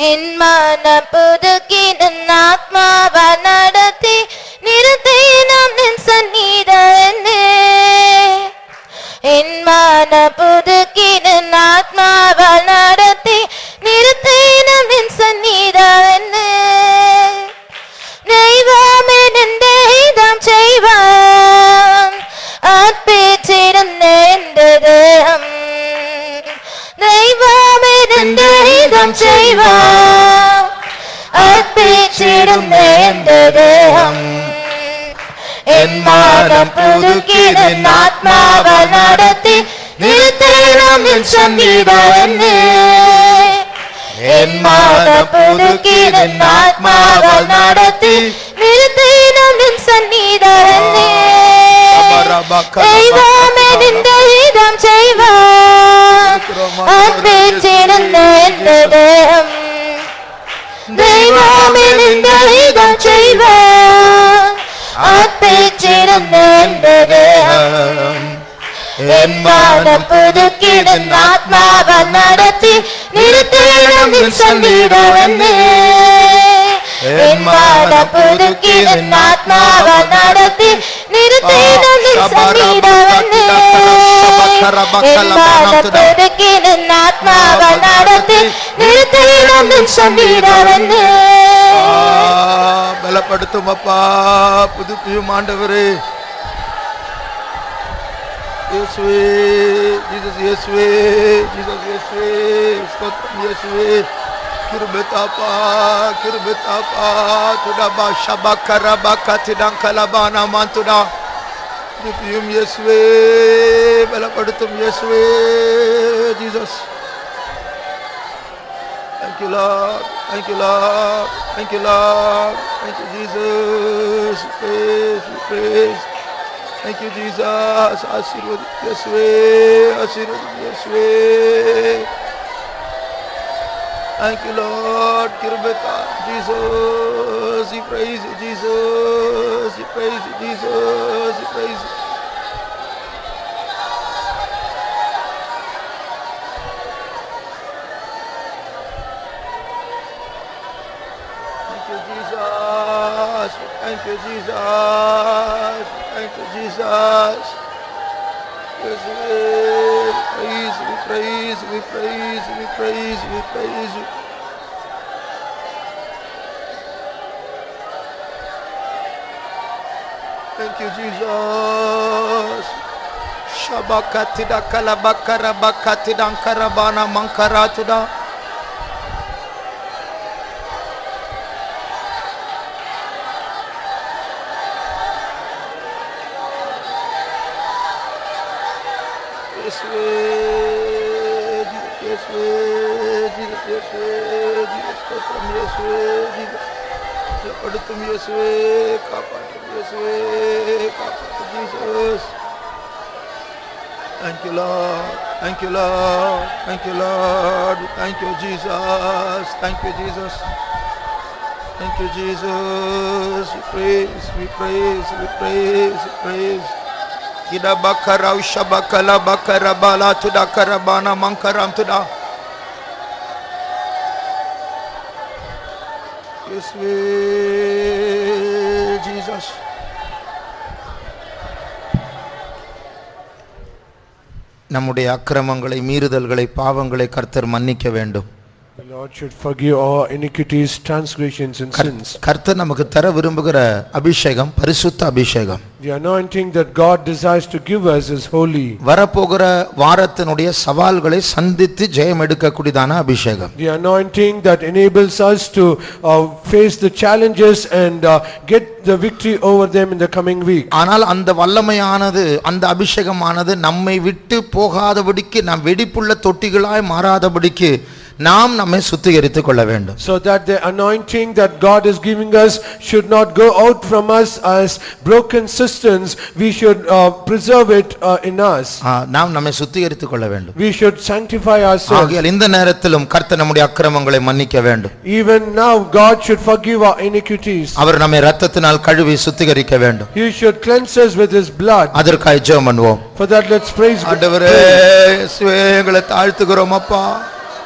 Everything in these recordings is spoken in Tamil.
என் மனம் புதுக்கிடும் ஆத்மாவால் நடத்தி நிறுத்தினம் நின் சந்நிதானே. என் மனம் புதுக்கிடும் ஆத்மாவால் நடத்தி நிறுத்தினம் நின் சந்நிதானே. தெய்வமே நின் தெய்வம் செய்வான் அர்ப்பிச்சிருந்த தேகம். தெய்வமே நின் தெய்வம் செய்வான் அர்ப்பிச்சிருந்த தேகம். என் மனம் புதுக்கிடும் ஆத்மாவால் நடத்தி நிறுத்தினம் நின் சந்நிதானே. என் மனம் புதுக்கிடும் ஆத்மாவால் நடத்தி நிறுத்தினம் நின் சந்நிதானே. தெய்வமே நின் தெய்வம் செய்வான் அர்ப்பிச்சிருந்த தேகம். தெய்வமே நின் தெய்வம் செய்வான் அர்ப்பிச்சிருந்த தேகம். என் மனம் புதுக்கிடும் ஆத்மாவால் நடத்தி நிறுத்தினம் நின் சந்நிதானே. என் மனம் புதுக்கிடும் ஆத்மாவால் நடத்தி நிறுத்தினம் நின் சந்நிதானே. என் மனம் புதுக்கிடும் ஆத்மாவால் நடத்தி நிறுத்தினம் நின் சந்நிதானே. பலப்படுத்தும் அப்பா, புதுப்பியும் ஆண்டவரே. இயேசுவே, ஜீசஸ் இயேசுவே, ஜீசஸ் இயேசுவே, ஸ்தோத்திரம் இயேசுவே. கிருபை தாப்பா, கிருபை தாப்பா. துடபா ஷபக்கரபா கதிடங்கலபானா மாந்துடா. புதுப்பியும் இயேசுவே, பலப்படுத்தும் இயேசுவே. Jesus. Thank you, Lord. Thank you, Lord. Thank you, Lord. Thank you, Jesus. We praise, we praise. Thank you, Jesus. Ashirwad Yeswe, Ashirwad Yeswe. Thank you, Lord. Kirbeta, Jesus. We praise you, Jesus. We praise you, Jesus. We praise you. Thank you, Jesus. Thank you, Jesus. Yes, we praise, we praise, we praise, we praise you. Thank you, Jesus. Shabakatida kalabakara bakatida karabana mankaratuda. Thank you, Lord. Thank you, Lord. Thank you, Lord. Thank you, Jesus. Thank you, Jesus. Thank you, Jesus. We praise, we praise, we praise, we praise. Ida bakara ushabakala bakara bala tuda karabana mankaram tuda. Yes, we Jesus. நம்முடைய அக்கிரமங்களை, மீறுதல்களை, பாவங்களை கர்த்தர் மன்னிக்க வேண்டும். The Lord should forgive our iniquities, transgressions and sins. கர்த்தர் நமக்கு தர விரும்புகிற அபிஷேகம் பரிசுத்த அபிஷேகம். The anointing that God desires to give us is holy. வரப்போகிற வாரத்தினுடைய சவால்களை சந்தித்து ஜெயம் எடுக்கக்கூடியதான அபிஷேகம். The anointing that enables us to face the challenges and get the victory over them in the coming week. ஆனால் அந்த வல்லமையானது, அந்த அபிஷேகமானது நம்மை விட்டு போகாதபடிக்கு, நாம் வெடிப்புள்ள தொட்டிகளாய் மாறாதபடிக்கு நாம் நம்மை சுத்திகரித்துக் கொள்ள வேண்டும். So that the anointing that God is giving us should not go out from us as broken cisterns. We should preserve it in us. நாம் நம்மை சுத்திகரித்துக் கொள்ள வேண்டும். We should sanctify ourselves. ஆகையால் இந்த நேரத்திலும் கர்த்தர் நம்முடைய அக்கிரமங்களை மன்னிக்க வேண்டும். Even now God should forgive our iniquities. அவர் நம்மை இரத்தத்தினால் கழுவி சுத்திகரிக்க வேண்டும். He should cleanse us with his blood. அதற்காக ஜெபம் பண்ணுவோம். For that let's praise God. ஆண்டவரே, இயேசுவே, எங்களை தாழ்த்துகிறோம் அப்பா.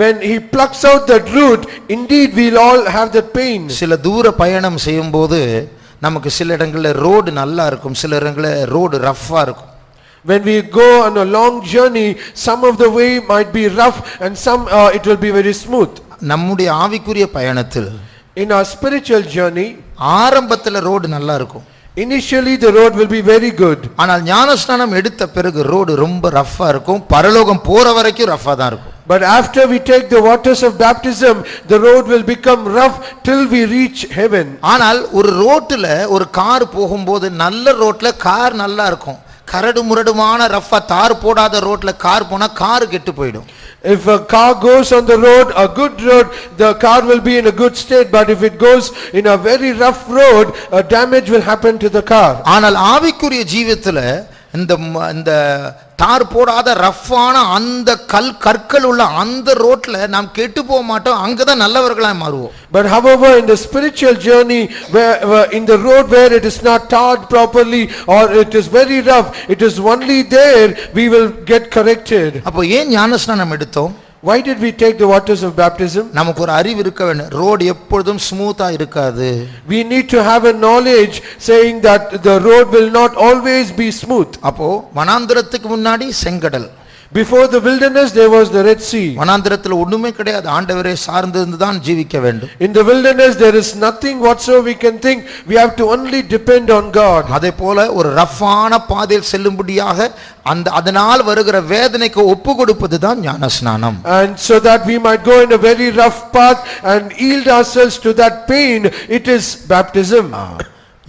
When he plucks out that root, indeed we'll all have that pain. சில தூர பயணம் செய்யும்போது நமக்கு சில இடங்கள்ல ரோடு நல்லா இருக்கும், சில இடங்கள்ல ரோடு ரஃப்பா இருக்கும். When we go on a long journey, some of the way might be rough and some it will be very smooth. நம்முடைய ஆவிக்குரிய பயணத்தில் In our spiritual journey, ஆரம்பத்துல ரோடு நல்லா இருக்கும். initially the road will be very good. ஆனால் ஞானஸ்நானம் எடுத்த பிறகு ரோடு ரொம்ப ரஃப்பா இருக்கும், பரலோகம் போற வரைக்கும் ரஃப்பா தான் இருக்கும். But after we take the waters of baptism, the road will become rough till we reach heaven. ஆனால் ஒரு ரோட்ல ஒரு கார் போகும்போது நல்ல ரோட்ல கார் நல்லா இருக்கும், கரடு முரடுமான ரஃப்பா தார் போடாத ரோட்ல கார் போனா கார் கெட்டு போயிடும். If a car goes on the road, a good road, the car will be in a good state, but if it goes in a very rough road, a damage will happen to the car. ஆனால் ஆவிக்குரிய ஜீவியத்துல இந்த தார் போடாத ரஃப்பான அந்த கற்கள் உள்ள அந்த ரோட்ல நாம் கெட்டு போக மாட்டோம், அங்கதான் நல்லவர்களாய் மாறுவோம். But however, in the spiritual journey, where in the road where it is not tarred properly or it is very rough, it is only there we will get corrected. அப்போ ஏன் ஞானஸ்நானம் எடுத்தோம்? Why did we take the waters of baptism? நமக்கு ஒரு அறிவு இருக்க வேண்டும், ரோடு எப்பொழுதும் ஸ்மூத்தா இருக்காது. We need to have a knowledge saying that the road will not always be smooth. அப்போ வனாந்திரத்துக்கு முன்னாடி செங்கடல், Before the wilderness there was the Red Sea. வனாந்திரத்துல ஒண்ணுமே கிடையாது, ஆண்டவரை சார்ந்து தான் ஜீவிக்க வேண்டும். In the wilderness there is nothing whatsoever we can think, we have to only depend on God. அதே போல ஒரு ரஃப்பான பாதையில் செல்லும்படியாக அதனால் வருகிற வேதனைக்கு ஒப்பு கொடுப்பது தான் ஞானஸ்நானம். And so that we might go in a very rough path and yield ourselves to that pain, it is baptism.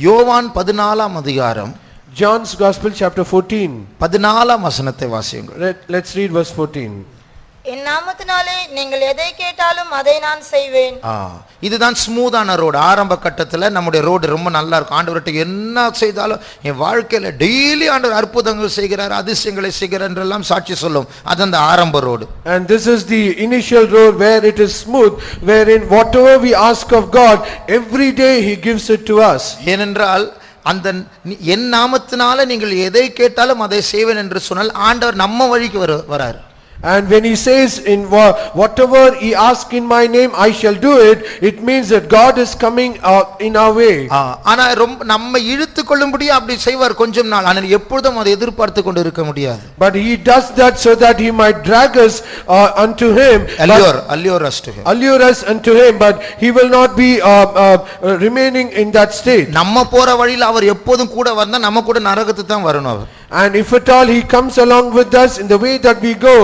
யோவான் 14ஆம் அதிகாரம் John's Gospel chapter 14. 14ஆம் வசனத்தை வாசியுங்கள். Let's read verse 14. என் நாமத்தினாலே நீங்கள் எதை கேட்டாலும் அதை நான் செய்வேன். இதுதான் ஸ்மூதான ரோடு. ஆரம்ப கட்டத்துல நம்முடைய ரோடு ரொம்ப நல்லா இருக்கும். ஆண்டவர்கிட்ட என்ன செய்தாலும் என் வாழ்க்கையில டெய்லி ஆண்டவர் அற்புதங்கள் செய்கிறார், அதிசயங்களை செய்கிறார் என்றெல்லாம் சாட்சி சொல்லும். அது அந்த ஆரம்ப road. And this is the initial road where it is smooth, wherein whatever we ask of God, every day he gives it to us. ஏனென்றால் அந்த என் நாமத்தினால நீங்கள் எதை கேட்டாலும் அதை செய்வேன் என்று சொன்னால் ஆண்டவர் நம்ம வழிக்கு வரார். And when he says in whatever he asks in my name I shall do it, it means that God is coming in our way. ஆனா நம்ம இழுத்து கொள்ளும்படி அப்படி செய்வார் கொஞ்சம் நாள், ஆனால் எப்பொழுதும் அதை எதிர்பார்த்து கொண்டு இருக்க முடியாது. But he does that so that he might drag us unto him, allure us unto him, but he will not be remaining in that state. நம்ம போற வழியில் அவர் எப்போதும் கூட வந்தா நம்ம கூட நரகத்துக்கு தான் வரணும் அவர். And if at all he comes along with us in the way that we go,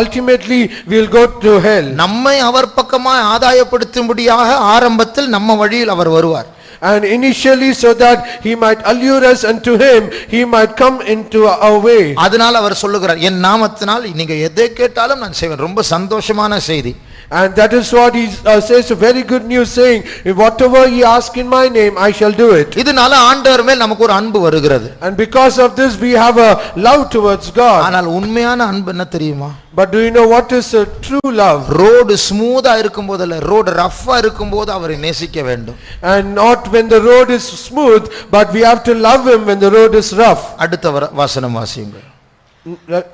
ultimately we will go to hell. நம்மை அவர் பக்கமாய் ஆதாயப்படுத்தும்படியாக ஆரம்பத்தில் நம்ம வழியில் அவர் வருவார். And initially so that he might allure us unto him, he might come into our way. அதனால அவர் சொல்லுகிறார், என் நாமத்தினால் நீங்க எதை கேட்டாலும் நான் செய்வேன். ரொம்ப சந்தோஷமான செய்தி. And that is what he says, a very good news, saying whatever he asks in my name I shall do it. இதனால ஆண்டவர் மேல் நமக்கு ஒரு அன்பு வருகிறது. And because of this we have a love towards God. ஆனால் உண்மையான அன்பு என்ன தெரியுமா? But do you know what is a true love? Road ஸ்மூதா இருக்கும்போது அல்ல, ரோடு ரஃப்பா இருக்கும்போது அவரை நேசிக்க வேண்டும். And not when the road is smooth, but we have to love him when the road is rough. அடுத்த வசனம் வாசியுங்கள்.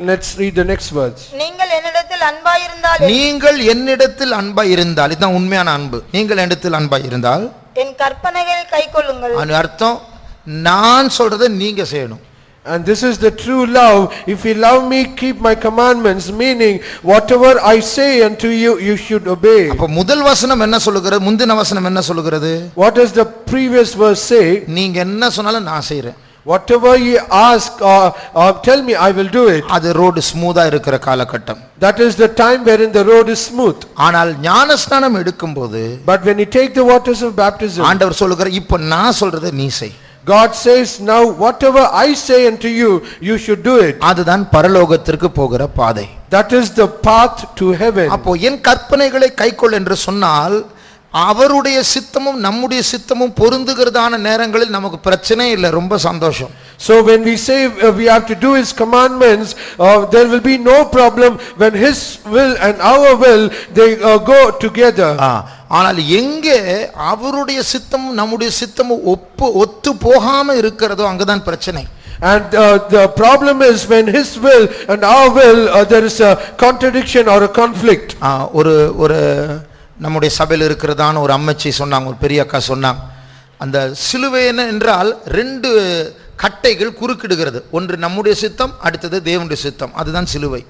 Let's read the next words. நீங்கள் என்னிடத்தில் அன்பாய் இருந்தால் இதுதான் உண்மையான அன்பு. நீங்கள் என்னிடத்தில் அன்பாய் இருந்தால் என் கற்பனைகளை கைக்கொள்ளுங்கள். அது அர்த்தம் நான் சொல்றதை நீங்க செய்யணும். And this is the true love. If you love me, keep my commandments, meaning whatever I say unto you, you should obey. அப்ப முதல் வசனம் என்ன சொல்லுகிறது? முந்தின வசனம் என்ன சொல்லுகிறது? What does the previous verse say? நீங்க என்ன சொன்னாலும் நான் செய்றேன். Whatever you ask or tell me, I will do it. அது ரோடு ஸ்மூதா இருக்கிற காலகட்டம். That is the time wherein the road is smooth. ஆனால் ஞானஸ்நானம் எடுக்கும்போது, but when you take the waters of baptism, ஆண்டவர் சொல்லுகிறார், இப்போ நான் சொல்றதை நீ செய். God says, now whatever I say unto you, you should do it. அதுதான் பரலோகத்திற்கு போகிற பாதை. That is the path to heaven. அப்போ என் கற்பனைகளை கைக்கொள் என்று சொன்னால் அவருடைய சித்தமும் நம்முடைய சித்தமும் பொருந்துகிறதான நேரங்களில் நமக்கு பிரச்சனை இல்லை, ரொம்ப சந்தோஷம். So when we say we have to do his commandments, there will be no problem when his will and our will they go together. ஆனால் எங்கே அவருடைய சித்தமும் நம்முடைய சித்தமும் ஒத்து போகாம இருக்கிறதோ அங்கதான் பிரச்சனை. And the problem is when his will and our will, there is a contradiction or a conflict. ஒரு நம்முடைய சபையில் இருக்கிறதான ஒரு அம்மச்சி சொன்னாங்க, ஒரு பெரிய அக்கா சொன்னாங்க, அந்த சிலுவை என்றால் ரெண்டு கட்டைகள் குறுக்கிடுகிறது, ஒன்று நம்முடைய சித்தம், அடுத்தது தேவனுடைய சித்தம், அதுதான் சிலுவை.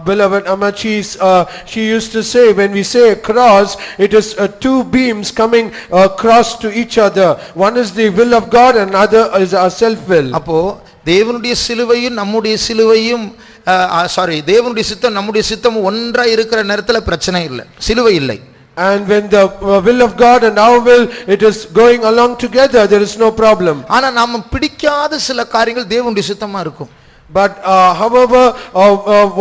Beloved Amachis, she used to say, when we say a cross, it is two beams coming across to each other. One is the will of God and another is our self will. அப்போ தேவனுடைய சிலுவையும் நம்முடைய சிலுவையும் தேவனுடைய சித்தம் நம்முடைய சித்தம் ஒன்றா இருக்கிற நேரத்தில் பிரச்சனை இல்லை, சிலுவை இல்லை. And when the will of God and our will, it is going along together, there is no problem. ஆனா நாம பிடிக்காத சில காரியங்கள் தேவனுடைய சித்தமா இருக்கும். But however,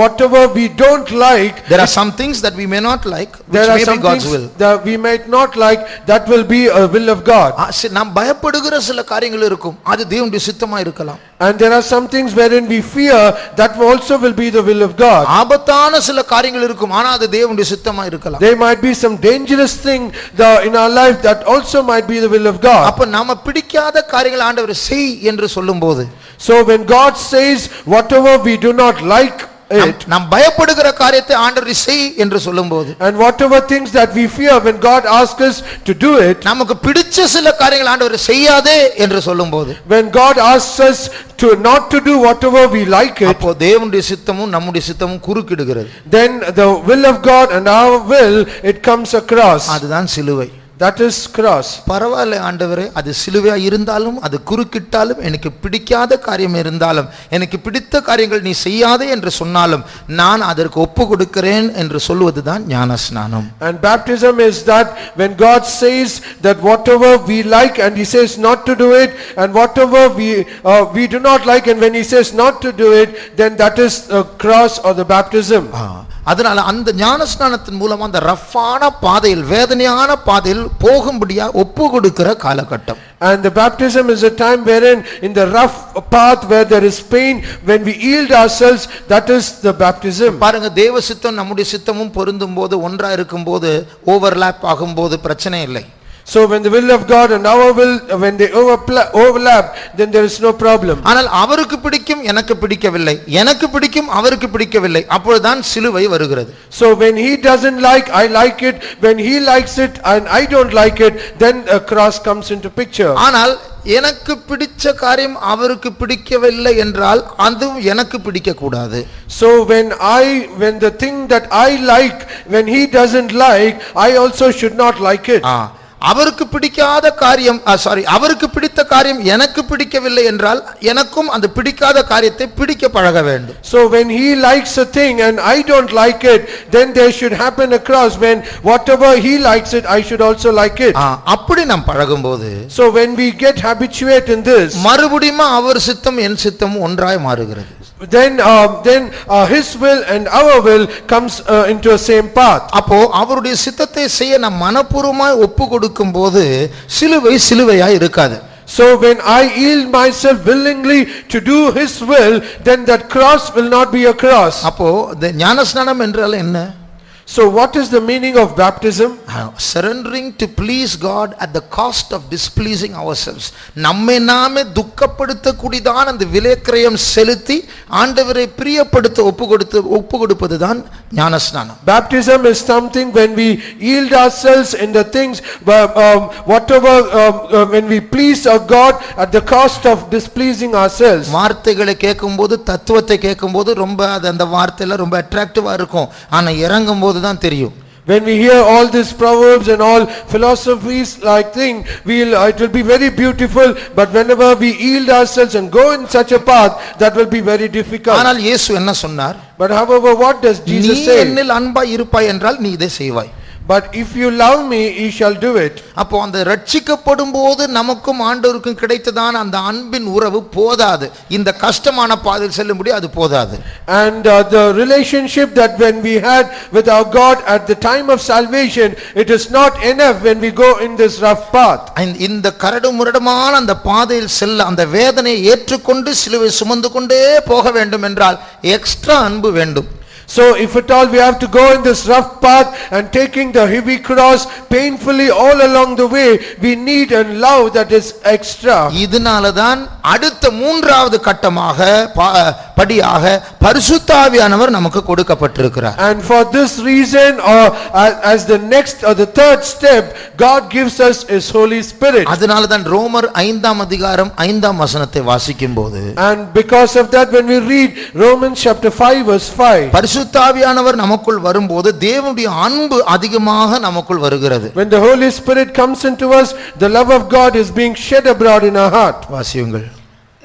whatever we don't like, there are some things that we may not like, which may be God's will. That we might not like, that will be a will of God. நாம் பயப்படுகிற சில காரியங்கள் இருக்கும், அது தேவனுடைய சித்தமா இருக்கலாம். And there are some things wherein we fear, that also will be the will of God. ஆபத்தான சில காரியங்கள் இருக்கும், ஆனா அது தேவனுடைய சித்தமா இருக்கலாம். There might be some dangerous thing in our life that also might be the will of God. அப்ப நாம பிடிக்காத காரியங்கள் ஆண்டவர் செய் என்று சொல்லும்போது, so when God says whatever we do not like it, நாம் பயப்படுகிற காரியத்தை ஆண்டவர் செய் என்று சொல்லும்போது, and whatever things that we fear, when God asks us to do it, நமக்கு பிடிச்ச சில காரியங்கள் ஆண்டவர் செய்யாதே என்று சொல்லும்போது, when God asks us to not to do whatever we like it, அப்போ தேவனுடைய சித்தமும் நம்முடைய சித்தமும் குறுக்கிடுகிறது. then the will of God and our will, it comes across. அதுதான் சிலுவை. That is cross. பரவாயில்லை ஆண்டவரே, அது சிலுவையா இருந்தாலும் அது குறுக்கிட்டாலும் எனக்கு பிடிக்காத காரியம் இருந்தாலும் எனக்கு பிடித்த காரியங்கள் நீ செய்யாதே என்று சொன்னாலும் நான் அதற்கு ஒப்பு கொடுக்கிறேன் என்று சொல்வதுதான் ஞானஸ்நானம். And baptism is that when God says that whatever we like and he says not to do it, and whatever we do not like and when he says not to do it, then that is a cross or the baptism. அதனால அந்த ஞானஸ்நானத்தின் மூலமா அந்த ரஃப்பான பாதையில், வேதனையான பாதையில் போகும்படியா ஒப்பு கொடுக்கிற காலகட்டம். And the baptism is a time wherein in the rough path where there is pain, when we yield ourselves, that is the baptism. பாருங்க, தேவ சித்தம் நம்முடைய சித்தமும் பொருந்தும்போது, ஒன்றா இருக்கும்போது, ஓவர்லாப் ஆகும்போது பிரச்சனை இல்லை. So when the will of God and our will, when they overlap, then there is no problem. ஆனால் அவருக்கு பிடிக்கும், எனக்கு பிடிக்கவில்லை, எனக்கு பிடிக்கும், அவருக்கு பிடிக்கவில்லை, அப்பொழுதுதான் சிலுவை வருகிறது. So when he doesn't like, I like it, when he likes it and I don't like it, then a cross comes into picture. ஆனால் எனக்கு பிடிச்ச காரியம் அவருக்கு பிடிக்கவில்லை என்றால் அதுவும் எனக்கு பிடிக்க கூடாது. So when the thing that I like, when he doesn't like, I also should not like it. அவருக்கு பிடிக்காத காரியம் அவருக்கு பிடித்த காரியம் எனக்கு பிடிக்கவில்லை என்றால் எனக்கும் அந்த பிடிக்காத காரியத்தை பிடிக்க பழக வேண்டும். So when he likes a thing and I don't like it, then there should happen a cross. When whatever he likes it, I should also like it. அப்படி நாம் பழகும்போது, so when we get habituated in this, மறுபடியும் அவர் சித்தம் என் சித்தம் ஒன்றாய் மாறுகிறது. then his will and our will comes into a same path. அப்போ அவருடைய சித்தத்தை செய்ய நாம் மனப்பூர்வமாய் ஒப்பு கொடுக்கும்போது சிலுவை சிலுவையாய் இருக்காது. So when I yield myself willingly to do his will, then that cross will not be a cross. அப்போ ஞானஸ்நானம் என்றால் என்ன? So what is the meaning of baptism? Surrendering to please God at the cost of displeasing ourselves. நம்மை நாமே துக்கப்படுத்த கூடியதான அந்த விலைக்கிரயம் செலுத்தி ஆண்டவரை பிரியப்படுத்த ஒப்பு கொடுப்பதுதான் ஞானஸ்நானம். Baptism is something when we yield ourselves in the things whatever when we please our God at the cost of displeasing ourselves. வார்த்தைகளை கேட்கும்போது, தத்துவத்தை கேட்கும்போது ரொம்ப அந்த வார்த்தையில ரொம்ப அட்ராக்டிவா இருக்கும், ஆனா இறங்கும்போது தான் தெரியும். When we hear all these proverbs and all philosophies like thing, it will be very beautiful, but whenever we yield ourselves and go in such a path, that will be very difficult. ஆனால் இயேசு என்ன சொன்னார்? But however, what does Jesus say? நீ என்னில் அன்பாய் இருப்பாய் என்றால் நீ இதை செய்வாய். But if you love me, you shall do it. அப்போ அந்த ரட்சிக்கப்படும் போது நமக்கும் ஆண்டவருக்கும் கிடைத்ததான அந்த அன்பின் உறவு போதாது, இந்த கஷ்டமான பாதையில் செல்லும்படி அது போதாது. And the relationship that when we had with our God at the time of salvation, it is not enough when we go in this rough path. இந்த கரடு முரடமான அந்த பாதையில் செல்ல, அந்த வேதனையை ஏற்றுக்கொண்டு சிலுவை சுமந்து கொண்டே போக வேண்டும் என்றால் எக்ஸ்ட்ரா அன்பு வேண்டும். So if at all we have to go in this rough path and taking the heavy cross painfully all along the way, we need a love that is extra. இதனாலதான் அடுத்த மூன்றாவது கட்டமாக படியாக பரிசுத்த ஆவியானவர் நமக்கு கொடுக்கப்பட்டிருக்கிறார். And for this reason, as the next or the third step, God gives us His Holy Spirit. அதனாலதான் ரோமர் 5ஆம் அதிகாரம் 5ஆம் வசனத்தை வாசிக்கும்போது, And because of that, when we read Romans chapter 5 verse 5, பரிசுத்த ஆவியானவர் நமக்குள் வரும்போது தேவனுடைய அன்பு அதிகமாக நமக்குள் வருகிறது. when the Holy Spirit comes into us, the love of God is being shed abroad in our heart. வாசியுங்கள்.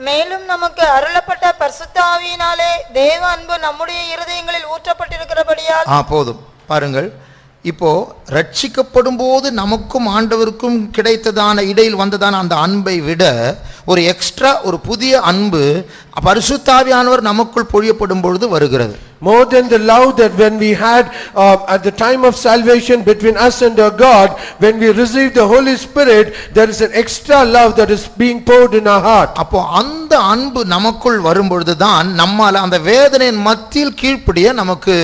மேலும் நமக்கு அருளப்பட்ட பரிசுத்த ஆவியினாலே தேவ அன்பு நம்முடைய இருதயங்களில் ஊற்றப்பட்டிருக்கிறபடியால். போதும் பாருங்கள். இப்போ ரட்சிக்கப்படும் போது நமக்கும் ஆண்டவருக்கும் கிடைத்ததான இடையில் வந்ததான அந்த அன்பை விட ஒரு எக்ஸ்ட்ரா ஒரு புதிய அன்பு பரிசுத்த ஆவியானவர் நமக்குள் பொழியப்படும் பொழுது வருகிறது. More than the love that when we had at the time of salvation between us and our God, when we received the Holy Spirit, there is an extra love that is being poured in our heart. அப்போ அந்த அன்பு நமக்குள் வரும் பொழுதுதான் நம்மால அந்த வேதனையின் மத்தியில் கீழ்ப்படிய நமக்கு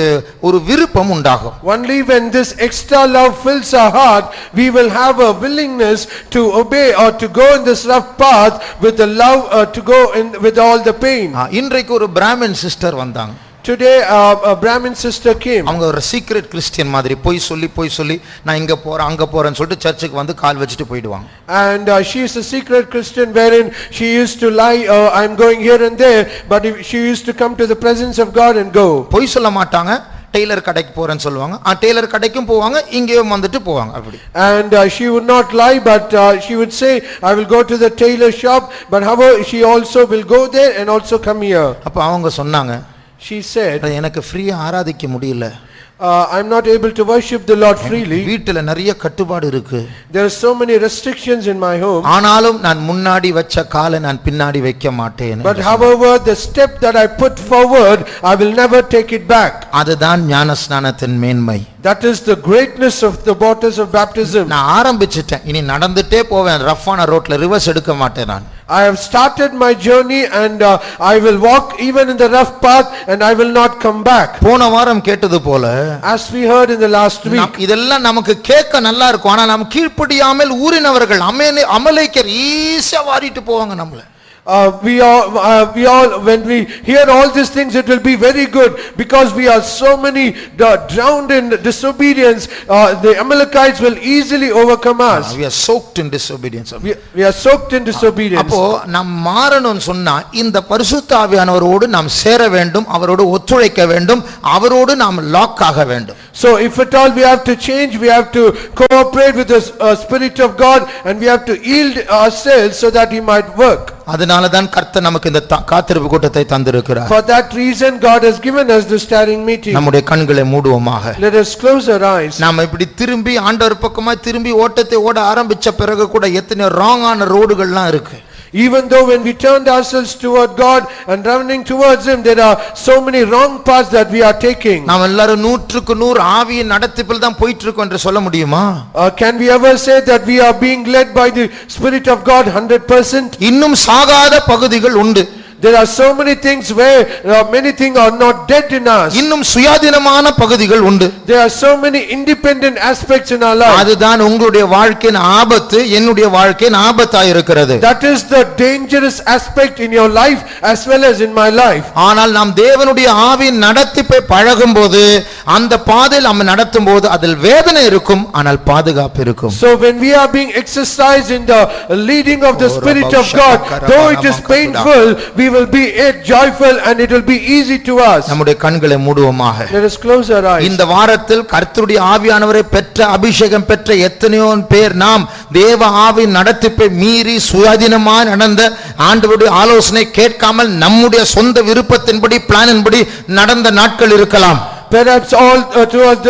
ஒரு விருப்பம் உண்டாகும். Only when this extra love fills our heart, we will have a willingness to obey or to go in this rough path with the love to go in with all the pain. இன்றைக்கு ஒரு பிராமின் சிஸ்டர் வந்தாங்க. Today a Brahmin sister came. அவங்க ஒரு சீக்ரெட் கிறிஸ்டியன் மாதிரி போய் சொல்லி நான் இங்க போறேன் அங்க போறேன்னு சொல்லிட்டு சர்ச்சுக்கு வந்து கால் வச்சிட்டு போய்டுவாங்க. And she is a secret Christian wherein she used to lie, I'm going here and there, but she used to come to the presence of God and go. போய் சொல்ல மாட்டாங்க. டெய்லர் கடைக்கு போறேன்னு சொல்லுவாங்க. டெய்லர் கடைக்கும் போவாங்க, இங்கேயும் வந்துட்டு போவாங்க அப்படி. And she would not lie, but she would say I will go to the tailor shop, but however she also will go there and also come here. அப்ப அவங்க சொன்னாங்க, she said, எனக்கு ஃப்ரீயா ஆராதிக்க முடியல. I'm not able to worship the Lord freely. வீட்டுல நிறைய கட்டுப்பாடு இருக்கு. There are so many restrictions in my home. ஆனாலும் நான் முன்னாடி வச்ச காலை நான் பின்னாடி வைக்க மாட்டேன். But however the step that I put forward, I will never take it back. அதுதான் ஞானஸ்நானத்தின் மேன்மை. That is the greatness of the waters of baptism. நான் ஆரம்பிச்சிட்டேன், இனி நடந்துட்டே போவேன். ரஃப்பான ரோட்ல ரிவர்ஸ் எடுக்க மாட்டேன் நான். I have started my journey and I will walk even in the rough path and I will not come back. போன வாரம் கேட்டது போல, as we heard in the last week, இதெல்லாம் நமக்கு கேட்க நல்லா இருக்கும். ஆனா நாம் கீழ்ப்படியாமல் ஊறினவர்கள் அமலேக்கர் ஈஸியா வாரிட்டு போவாங்க நம்மள. we all when we hear all these things, it will be very good because we are so many drowned in disobedience. The Amalekites will easily overcome us. We are soaked in disobedience. We are soaked in disobedience. அப்போ நாம் மாறணும்னு சொன்னா இந்த பரிசுத்த ஆவியானவரோடு நாம் சேர வேண்டும், அவரோடு ஒத்துழைக்க வேண்டும், அவரோடு நாம் லாக் ஆக வேண்டும். So if at all we have to change, we have to cooperate with the Spirit of God and we have to yield ourselves so that He might work. அதனால தான் கர்த்தர் நமக்கு இந்த காத்திருப்பு கூட்டத்தை தந்திருக்கிறார். For that reason God has given us this staring meeting. நம்முடைய கண்களை மூடுவோமாக. Let us close our eyes. நாம இப்படி திரும்பி ஆண்டவர் பக்கமா திரும்பி ஓட்டத்தை ஓட ஆரம்பிச்ச பிறகு கூட எத்தனை ராங்கான ரோடுகள்லாம் இருக்கு. Even though when we turned ourselves toward God and running towards Him, there are so many wrong paths that we are taking. நாம் எல்லாரும் 100க்கு 100 ஆவியின் நடத்திப்பில் தான் போயிட்டு இருக்கோம் என்று சொல்ல முடியுமா? Can we ever say that we are being led by the Spirit of God 100%? இன்னும் சாகாத பகுதிகள் உண்டு. There are so many things where many things are not dead in us. இன்னும் சுயாதீனமான பகுதிகள் உண்டு. There are so many independent aspects in our life. அதுதான் உங்களுடைய வாழ்க்கையின் ஆபத்து, என்னுடைய வாழ்க்கையின் ஆபத்தாய் இருக்கிறது. That is the dangerous aspect in your life as well as in my life. ஆனால் நாம் தேவனுடைய ஆவியின் நடத்திப்பை பழகும்போது, அந்த பாதையில் நாம் நடத்தும்போது அதில் வேதனை இருக்கும், ஆனால் பாதுகாப்பு இருக்கும். So when we are being exercised in the leading of the Spirit of God, though it is painful, we will be joyful and it will be easy to us. நம்முடைய கண்களை மூடுவோமாக. Let us close our eyes. இந்த வாரத்தில் கர்த்தருடைய ஆவியானவரை பெற்ற, அபிஷேகம் பெற்ற எத்தனையோ பேர் நாம் தேவ ஆவியின் நடத்திப்பை மீறி சுயாதீனமாக நடந்த, ஆண்டவருடைய ஆலோசனை கேட்காமல் நம்முடைய சொந்த விருப்பத்தின்படி பிளானின்படி நடந்த நாட்கள் இருக்கலாம். perhaps all throughout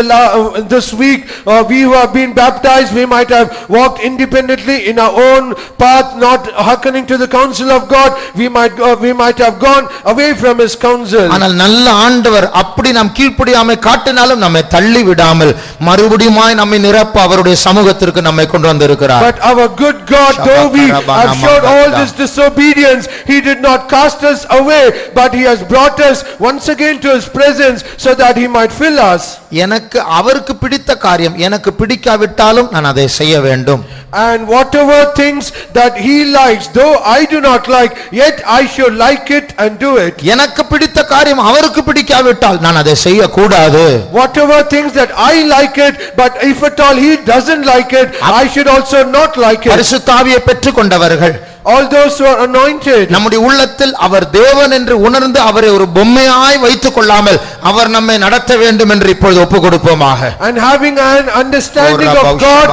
this week, we who have been baptized, we might have walked independently in our own path, not hearkening to the counsel of God. We might have gone away from His counsel. ஆனால் நல்ல ஆண்டவர் அப்படி நாம் கீழ்ப்படியாமை காட்டினாலும் நம்மை தள்ளி விடாமல் மறுபடியுமாய் நம்மை நிரப்ப அவருடைய சமூகத்திற்கு நம்மை கொண்டு வந்திருக்கிறார். But our good God, though we have showed all this disobedience, He did not cast us away, but He has brought us once again to His presence so that He might fill us. எனக்கு அவருக்கு பிடித்த காரியம் எனக்கு பிடிக்காவிட்டாலும் நான் அதை செய்ய வேண்டும். And whatever things that He likes, though I do not like, yet I should like it and do it. எனக்கு பிடித்த காரியம் அவருக்கு பிடிக்காவிட்டால் நான் அதை செய்ய கூடாது. Whatever things that I like it, but if at all He doesn't like it, I should also not like it. பரிசுத்த ஆவியை பெற்றுக்கொண்டவர்கள், all those who are anointed, நம்முடைய உள்ளத்தில் அவர் தேவன் என்று உணர்ந்து அவரை ஒரு பொம்மையாய் வைத்துக் கொள்ளாமல் அவர் நம்மை நடத்த வேண்டும் என்று இப்பொழுது ஒப்புக் கொடுப்போமாக. And having an understanding of God,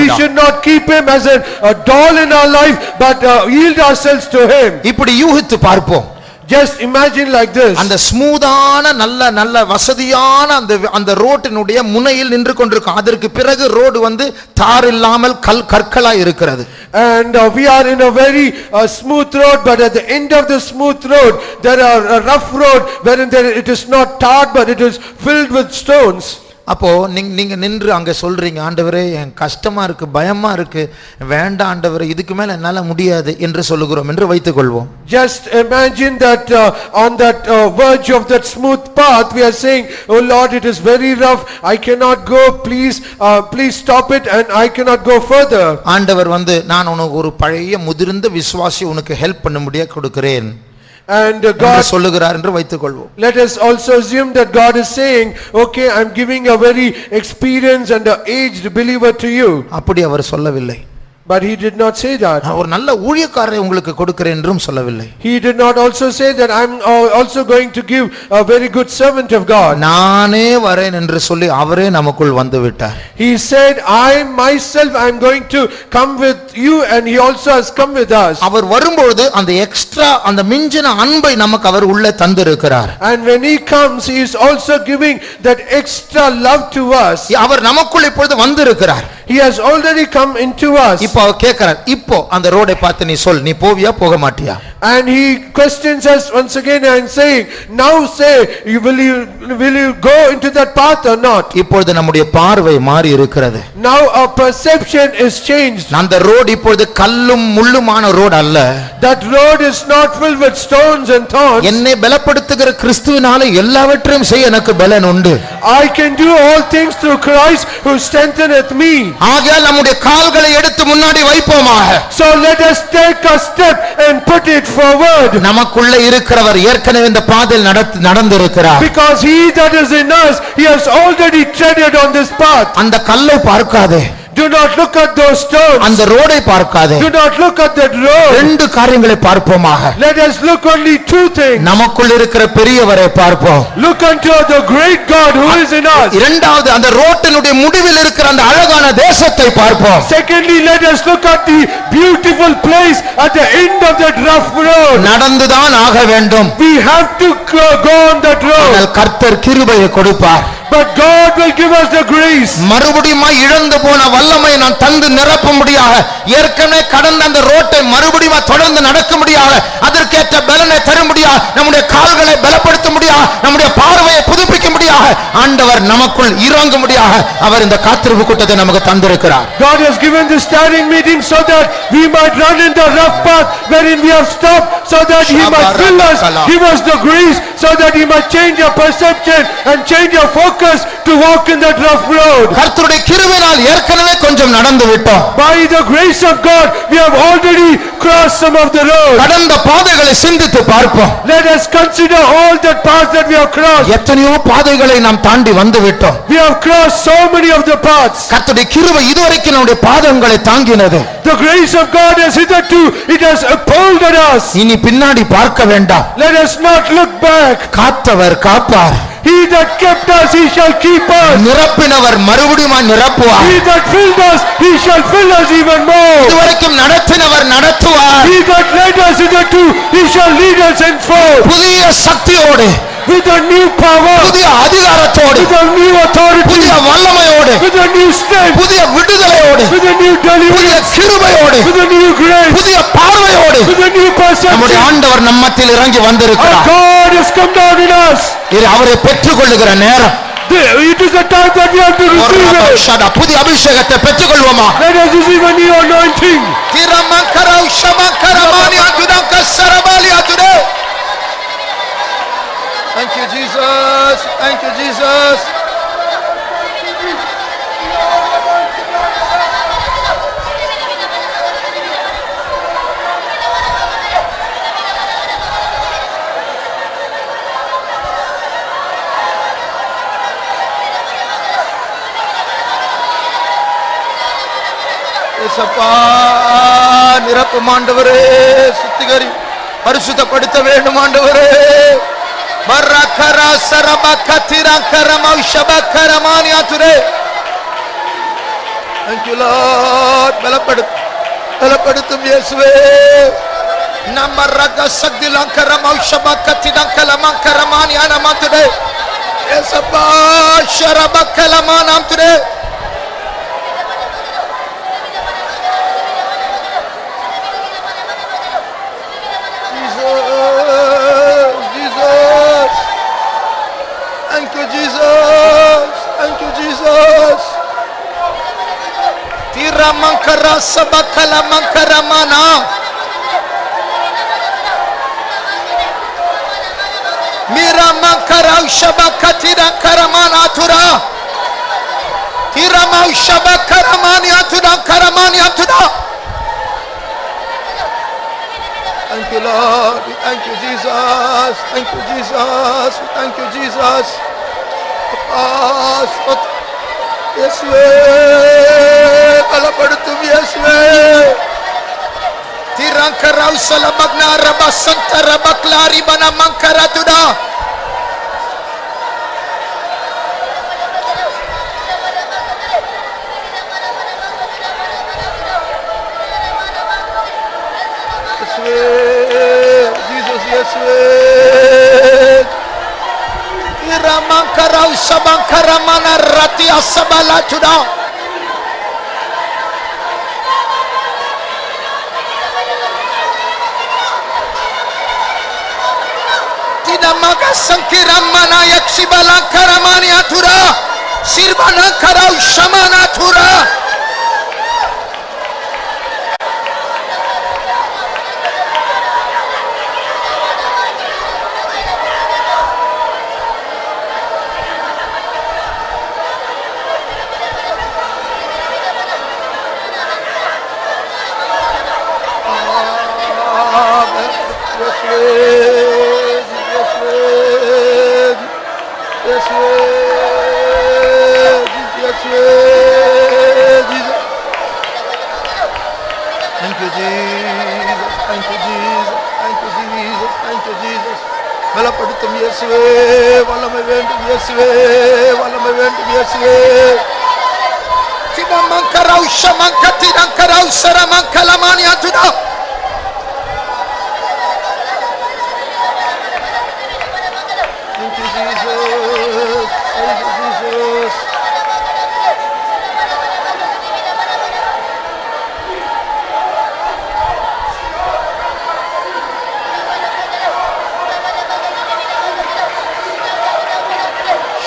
we should not keep Him as a doll in our life, but yield ourselves to Him. இப்படி யூகித்து பார்ப்போம். Just imagine like this. அந்த ஸ்மூதான நல்ல வசதியான அந்த ரோட்டினுடைய முனையில் நின்று கொண்டிருக்கும். அதற்கு பிறகு ரோடு தார் இல்லாமல் கற்களா இருக்கிறது. And we are in a very smooth road, but at the end of the smooth road there are a rough road wherein it is not tarred but it is filled with stones. அப்போ நீங்க நின்று அங்க சொல்றீங்க, ஆண்டவரே என் கஷ்டமா இருக்கு, பயமா இருக்கு, வேண்டாம் ஆண்டவரே இதுக்கு மேல என்னால முடியாது என்று சொல்லுகிறோம் என்று வைத்துக் கொள்வோம். Just imagine that on that verge of that smooth path we are saying, oh Lord, it is very rough, I cannot go, please stop it, and I cannot go further. ஆண்டவர் நான் உனக்கு ஒரு பழைய முதிர்ந்த விசுவாசி உனக்கு ஹெல்ப் பண்ண முடிய கொடுக்கிறேன் and God சொல்லுகிறார் என்று வைத்துக் கொள்வோம். Let us also assume that God is saying, okay, I am giving a very experienced and aged believer to you. அப்படி அவர் சொல்லவில்லை. But He did not say that. ஒரு நல்ல ஊழியக்காரரை உங்களுக்கு கொடுக்கிறேன் என்றும் சொல்லவில்லை. He did not also say that I am also going to give a very good servant of God. நானே வரேன் என்று சொல்லி அவரே நமக்குள் வந்து விட்டார். He said, I myself I am going to come with you, and He also has come with us. அவர் வரும்போது அந்த எக்ஸ்ட்ரா அந்த மிஞ்சின அன்பை நமக்கு அவர் உள்ளே தந்திருக்கிறார். And when He comes, He is also giving that extra love to us. அவர் நமக்குள் இப்பொழுது வந்திருக்கிறார். He has already come into us. இப்போ அவர் கேக்குறார், இப்போ அந்த ரோடை பார்த்து நீ சொல், நீ போவியா போக மாட்டியா? And He questions us once again and saying, now say, will you go into that path or not? இப்பொழுது நம்முடைய பார்வை மாறி இருக்கிறது. Now our perception is changed. அந்த ரோடு இப்பொழுது கல்லும் முள்ளுமான ரோடு அல்ல. That road is not filled with stones and thorns. என்னை பலப்படுத்துகிற கிறிஸ்துவினாலே எல்லாவற்றையும் செய்ய எனக்கு பலன் உண்டு. I can do all things through Christ who strengtheneth me. ஆகையால் நம்முடைய கால்களை எடுத்து முன்னாடி வைப்போமாக. So let us take a step and put it forward. நமக்குள்ள இருக்கிறவர் ஏற்கனவே இந்த பாதையில் நடந்திருக்கிறார். Because He that is in us, He has already treaded on this path. அந்த கல்லை பார்க்காதே. Do not look at those stones. அந்த ரோடை பார்க்காதே. Do not look at that road. ரெண்டு காரியங்களை பார்ப்போமாக. Let us look only two things. நமக்குள் இருக்கிற பெரியவரை பார்ப்போம். Look unto the great God who is in us. இரண்டாவது அந்த ரோட்டினுடைய முடிவில் இருக்கிற அந்த அழகான தேசத்தை பார்ப்போம். Secondly, let us look at the beautiful place at the end of that rough road. நடந்துதான் ஆக வேண்டும். We have to go on that road. கர்த்தர் கிருபையை கொடுப்பார். But God will give us the grace. மறுபடியும் இழந்து போன வல்லமை நான் தந்து நிரப்பும்படியாக, ஏற்கனவே கடந்த அந்த ரோட்டை மறுபடியும் தொடர்ந்து நடக்கும்படியாக, அதற்கேற்ற பலனை தரும்படியாக, நம்முடைய கால்களை பலப்படுத்தும்படியாக, நம்முடைய பார்வையை புதுப்பிக்கும்படியாக ஆண்டவர் நமக்குள் இறங்கும்படியாக அவர் இந்த காத்திருப்பு கூட்டத்தை நமக்கு தந்திருக்கிறார். God has given this standing meeting so that we might run in the rough path wherein we have stopped, so that He might fill us, give us the grace, so that He might change our perception and change our focus to walk in that rough road. கர்த்தருடைய கிருபையினால் ஏற்கனவே கொஞ்சம் நடந்து விட்டோம். By the grace of God we have already crossed some of the road. கடந்த பாதைகளை சிந்தித்து பார்ப்போம். Let us consider all the paths that we have crossed. எத்தனையோ பாதைகளை நாம் தாண்டி வந்து விட்டோம். We have crossed so many of the paths. கர்த்தருடைய கிருபை இதுவரைக்கும் நம்முடைய பாதங்களை தாங்கினது. The grace of God has hitherto, it has upholded us. இனி பின்னாடி பார்க்க வேண்டாம். Let us not look back. காத்தவர் Gabbar. He that kept us, He shall keep us. நிரப்பினவர் மறுபடியும் நிரப்புவார். He that filled us, He shall fill us even more. இதுவரைக்கும் நடத்தினவர் நடத்துவார். He that led us hitherto, He shall lead us henceforth. புதிய சக்தியோடு with a new power, புதிய அதிகாரத்தோடு, with a new authority, புதிய வல்லமையோடு, with a new strength, புதிய விடுதலையோடு, with a new புதிய deliverance, கிருபையோடு, with a new grace, புதிய பார்வையோடு with a new நம்முடைய perception. ஆண்டவர் நம்மத்தில் இறங்கி Our வந்திருக்கிறார். God has come down in us. இது அவரை பெற்றுக்கொள்ளுகிற நேரம். It is the time that we have to receive it. புதிய அபிஷேகத்தை பெற்றுக்கொள்வோமா? Let us receive a new anointing. Thank you, Jesus. Thank you, Jesus. ஏசப்பா, நிரப்பும் ஆண்டவரே, சுத்திகரி பரிசுத்தப்படுத்த வேண்டும் ஆண்டவரே. பரக்கரா சரபக்கதிரா கரமௌஷபக்கரமானியாதுரே. Thank you Lord. பலப்படுத்தும் இயேசுவே. நமரக சக்திலங்கரமௌஷபக்கதிரங்கலமங்கரமானியானமாதுரே. ஏசப்பா, ஷரபக்கலமானாம்துரே. Mankara sabakala mankara mana mira mankara ushabakatira karamana atura tirama ushabakaramani atura karamani atura. Thank you Lord, we thank you Jesus, thank you Jesus, we thank you Jesus. இயேசுவே, பலப்படுத்தும் இயேசுவே. திரங்கராவ் சலமக்னா ரபசந்தர பக்லாரி பன மங்கரதுடா. இயேசுவே, Jesus இயேசுவே. Ramankarau sabankaramana rati asabala tuda. Tidak maga sangkiramana yaksibala karamani atura. Sirbana karau shamana atura. Thank you Jesus, thank you Jesus, thank you Jesus, thank you Jesus. பலப்படுத்தும் இயேசுவே, வல்லமை வேண்டும் இயேசுவே, வல்லமை வேண்டும் இயேசுவே. தினமங்கரௌ ஷமங்கதிரங்கரௌ சரமங்கலமானியாதுடா. Thank you Jesus, thank you Jesus.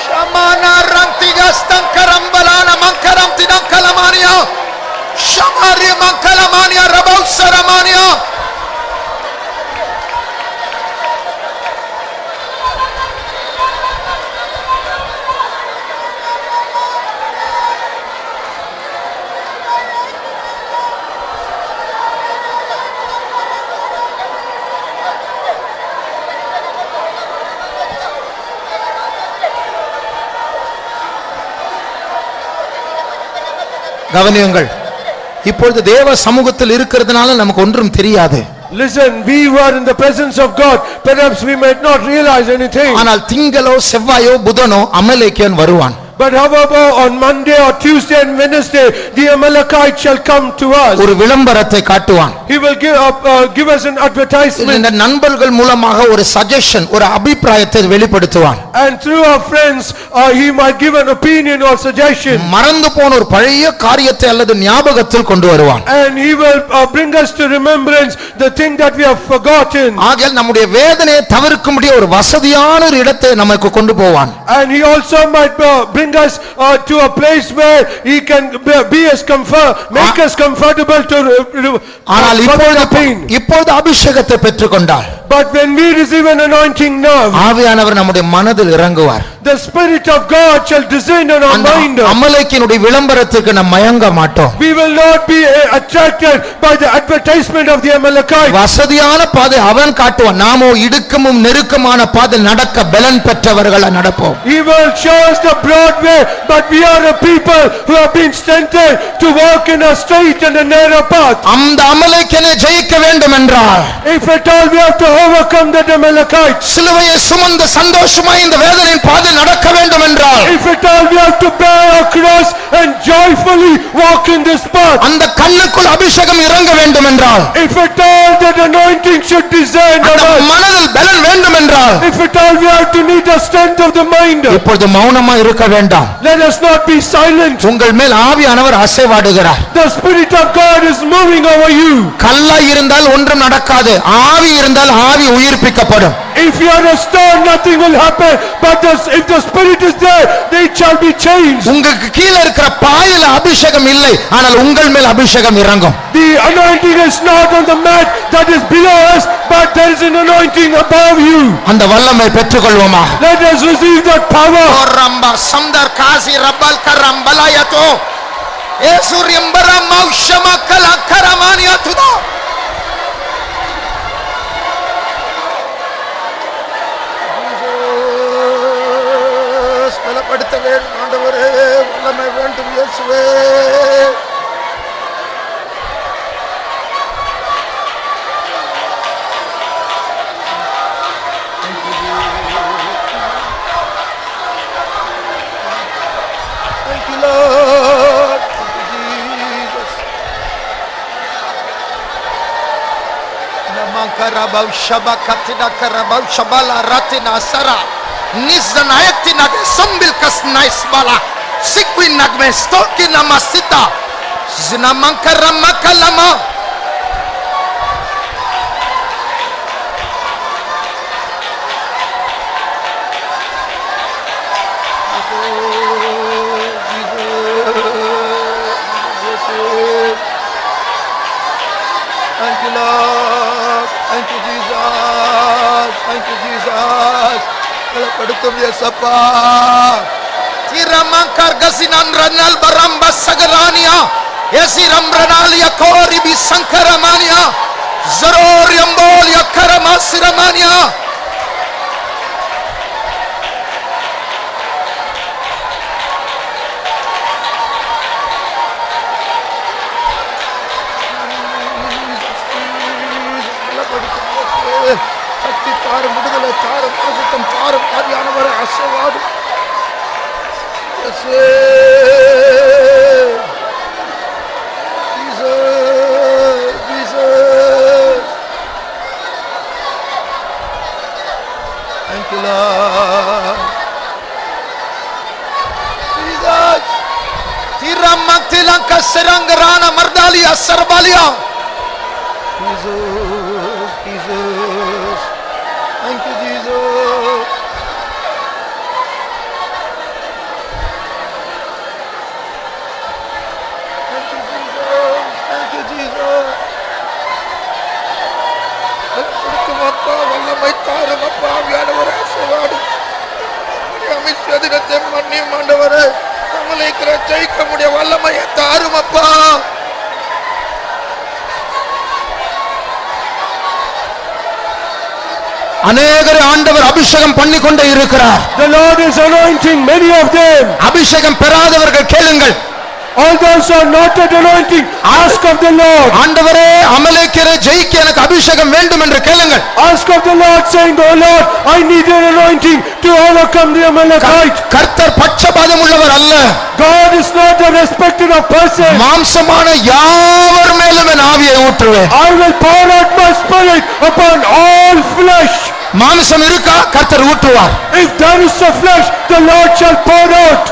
Shamana rantigas tankarambalana mankaram tidangkalamania. Shamari mankalamania rabau saramania. கவனியுங்கள், இப்பொழுது தேவ சமூகத்தில் இருக்கிறதுனால நமக்கு ஒன்றும் தெரியாது. Listen, we were in the presence of God, perhaps we might not realize anything. ஆனால் திங்களோ செவ்வாயோ புதனோ அமலேக்கியன் வருவான். But however, on Monday or Tuesday and Wednesday, the Amalekite shall come to us. ஒரு விளம்பரத்தை காட்டுவான். He will give us an advertisement. இந்த நண்பர்கள் மூலமாக ஒரு சஜஷன், ஒரு அபிப்பிராயத்தை வெளிப்படுத்துவான். And through our friends, he might give an opinion or suggestion. மறந்து போன ஒரு பழைய காரியத்தை அல்லது ஞாபகத்தில் கொண்டு வருவான். And he will bring us to remembrance the thing that we have forgotten. ஆகையால் நம்முடைய வேதனையை தவிர்க்கும்படி ஒரு வசதியான ஒரு இடத்தை நமக்கு கொண்டு போவான். And he also might bring us to a place where he can be as make us comfortable to ஆனால் இப்பொழுது அபிஷேகத்தை பெற்றுக்கொண்டால், but when we receive an anointing now, ஆவியானவர் நம்முடைய மனதில் இறங்குவார். the Spirit of God shall descend on our mind. அமலேக்கினுடைய விளம்பரத்துக்கு நாம் மயங்க மாட்டோம். We will not be attracted by the advertisement of the Amalekite. வசதியான பாதை அவன் காட்டுவான். நாமோ இடுக்கமும் நெருக்கமான பாதை நடக்க பலன் பெற்றவர்களா நடப்போம். He will show us the broad way, but we are a people who have been strengthened to walk in a straight and a narrow path. அந்த அமலேக்கியனை ஜெயிக்க வேண்டும் என்றால், if at all we have to overcome that Amalekite, சிலுவையை சுமந்து சந்தோஷமாய் இந்த வேதனையின் பாதை நடக்க வேண்டும் என்றால், if at all we have to bear a cross and joyfully walk in this path, அந்த கண்ணுக்குள் அபிஷேகம் இறங்க வேண்டும் என்றால், if at all that anointing should descend on us, மனதில் பலன் வேண்டும் என்றால், if at all we have to need the strength of the mind, இப்பொழுது மௌனமா இருக்க வேண்டாம். let us not be silent. உங்கள் மேல் ஆவியானவர் அசைவாடுகிறார். The Spirit of God is moving over you. கல்லாய் இருந்தால் ஒன்றும் நடக்காது. ஆவி இருந்தால் ஆவி உயிர்ப்பிக்கப்படும். If you are a stone, nothing will happen, but if the Spirit is there, it shall be changed. உங்களுக்கு கீழ இருக்கிற பாயில அபிஷேகம் இல்லை, ஆனால் உங்கள் மேல் அபிஷேகம் இறங்கும். The anointing is not on the mat that is below us, but there is an anointing above you. அந்த வல்லமை பெற்றுக்கொள்வோமா? Let us receive that power. Rambha Chandar Kashi ரப்பல் கரம்பலாயதோ ஏசுரியம்பர மௌஷமக்கல கரமானியதுதோ. பலப்படுத்த வேண்டும் ஆண்டவரே, வல்லமை வேண்டும் இயேசுவே. Thank you, Lord. Thank you, Jesus. Namankarabau shabakatina karabau shabala ratina sara. Nizdan ayatina sambil kasnaisbala. Sikwin nagme stoki namasita. Zinamankaramakalama. Thank you, Lord. Thank you, Jesus. Thank you, Jesus. பலப்படுத்தும் இயேசப்பா. திரமங்கர் கசினன் ரனல் பரம்ப சகரானியா எசிரம் ரனாலிய கோரி பி சங்கரமானியா ஜரோர் யம்போல் யக்கரமா சிரமானியா. சக்தி தாரும், விடுதலை தாரும், பிரசுத்தம் தாரும், ஆவியானவரே ஆசீர்வாதம். இயேசுவே. Jesus, Jesus. Thank you, Lord. Jesus. திரமக்திலங்க கசரங்கரான மர்தாலியா சர்பாலியா. Jesus, Jesus. Thank you, Jesus. Thank you, Jesus. Thank you, Jesus. பலப்படுத்தும் அப்பா, வல்லமை தாரும் அப்பா, ஆவியானவரே ஆசீர்வாதம். அமிஷ தினத்தை மன்னியும் ஆண்டவரே, நம்மளை ஜெயிக்க முடிய வல்லமையை தாரும் அப்பா. அநேகரை ஆண்டவர் அபிஷேகம் பண்ணி கொண்டே இருக்கிறார். The Lord is anointing many of them. அபிஷேகம் பெறாதவர்கள் கேளுங்கள். All those who are not at anointing, ask of the Lord. ஆண்டவரே அமலேக்கியரை ஜெயிக்க எனக்கு அபிஷேகம் வேண்டும் என்று கேளுங்கள். Ask of the Lord, saying, "Oh Lord, I need an anointing to overcome the Amalekite." கர்த்தர் பட்சபாதம் உள்ளவர் அல்ல. God is not a respecter of persons. மாம்சமான யாவர் மேலும் என் ஆவியை ஊற்றுவேன். I will pour out my spirit upon all flesh. மாம்சம் இருக்கா, கர்த்தர் ஊற்றுவார். If there is a flesh, the Lord shall pour out.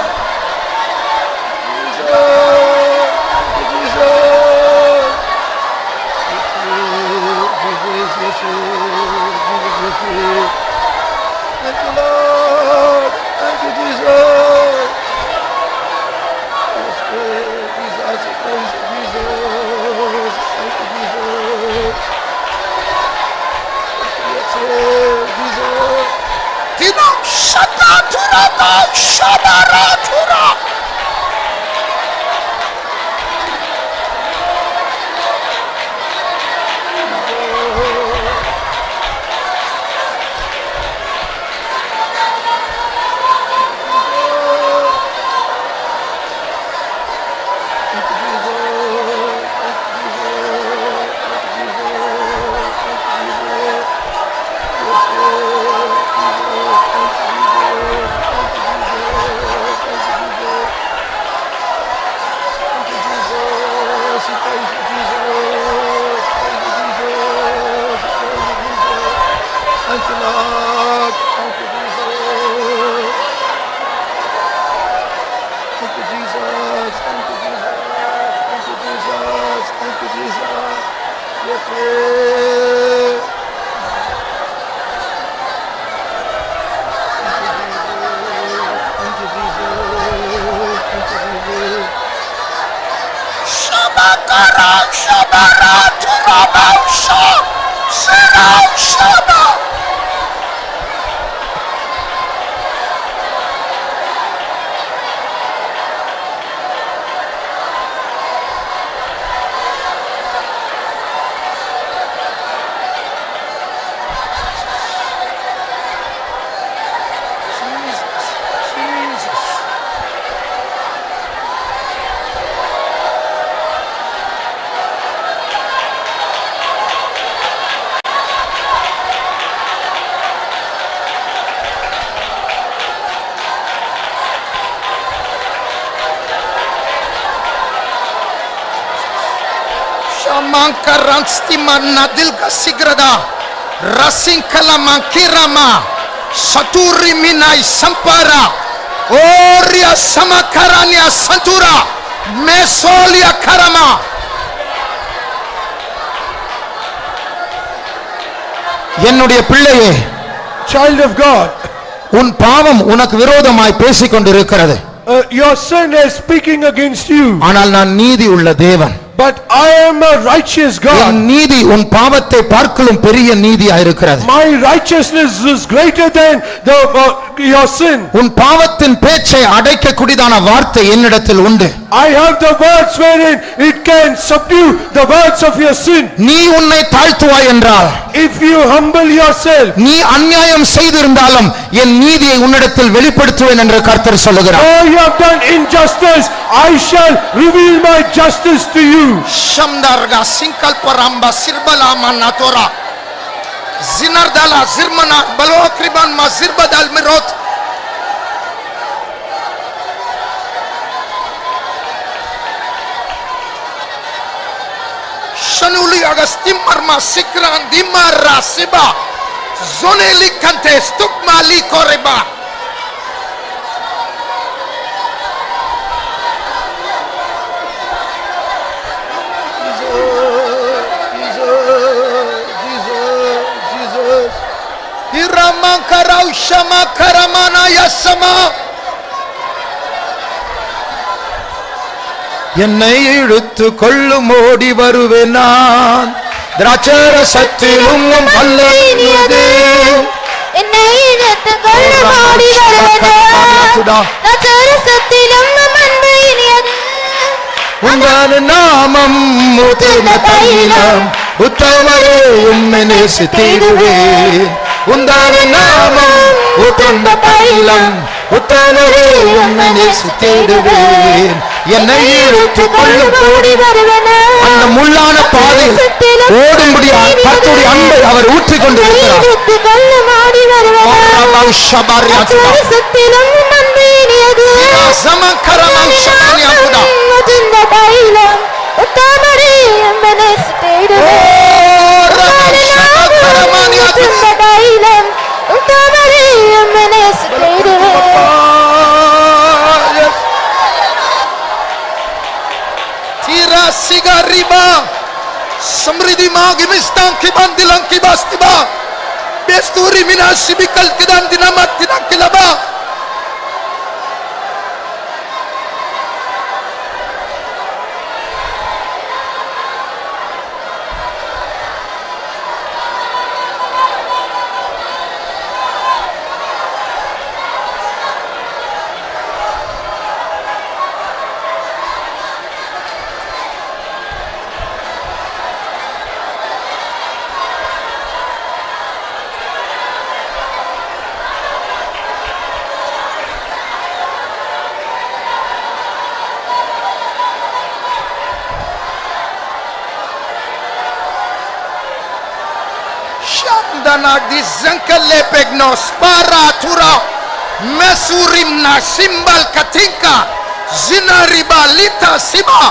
Mankarantstimana dilka sigrada rasinkala mankirama saturi minai sampara oria samakarania santura mesolia karama. என்னுடைய பிள்ளையே, Child of God, உன் பாவம் உனக்கு விரோதமாய் பேசிக் கொண்டிருக்கிறது. your sin is speaking against you. ஆனால் நான் நீதி உள்ள தேவன். But I am a righteous God. என் நீதி உன் பாவத்தை பார்க்கலும் பெரிய நீதியாக இருக்கிறது. My righteousness is greater than your sin. உன் பாவத்தின் பேச்சை அடைக்கக்கூடியதான வார்த்தை என்னிடத்தில் உண்டு. I have the words wherein it can subdue the words of your sin. நீ உன்னை தாழ்த்துவாய் என்றால், If you humble yourself, நீ அநியாயம் செய்திருந்தாலும் என் நீதியை உன்னிடத்தில் வெளிப்படுத்துவேன் என்று கர்த்தர் சொல்லுகிறார். though you have done injustice, I shall reveal my justice to you. Shamdarga sinkalparamba sirbala natora zinardala zirmana balokriban ma zirbadal mirot shanuli agastimmarma sikran dimara siba zoneli kante stukmali koreba. என்னை இழுத்து கொள்ளும் ஓடி வருவேன் நான் திராட்சரசத்திலும் பல்லவியதே. என்னை இழுத்து கொள்ளும் ஓடி வருவேன் திராட்சரசத்திலும் அன்பு இனியது. உங்கள் நாமம் ஊற்றின தைலம் உத்தமரே உம்மை நேசித்திடுவேன். உங்கள் நாமம் ஊற்றின தைலம் உத்தமரே உம்மை நேசித்திடுவேன். என்னை இழுத்து கொள்ளும் ஓடி வருவன அந்த முள்ளான பாதையில் ஓடும்படியாக கர்த்தருடைய அன்பை அவர் ஊற்றிக் கொண்டிருக்கிறார். இழுத்து கொள்ளும் ஓடி வருவன சுத்திலும் அன்பு இனியது முதிர்ந்த தைலம் உத்தாமரை எம்மனை சுத்திடுவே முதிர்ந்த தைலம் உத்தாமரை எம்மனை சுத்திடுவே Sigariba Samridi Magimistan Kiban Dilan Kibastiba Besturi Minashibikal Kidan Dinamat Dinakilaba Shamdana dizankale pegnos para tura mesurim na simbal katinka zinariba lita siba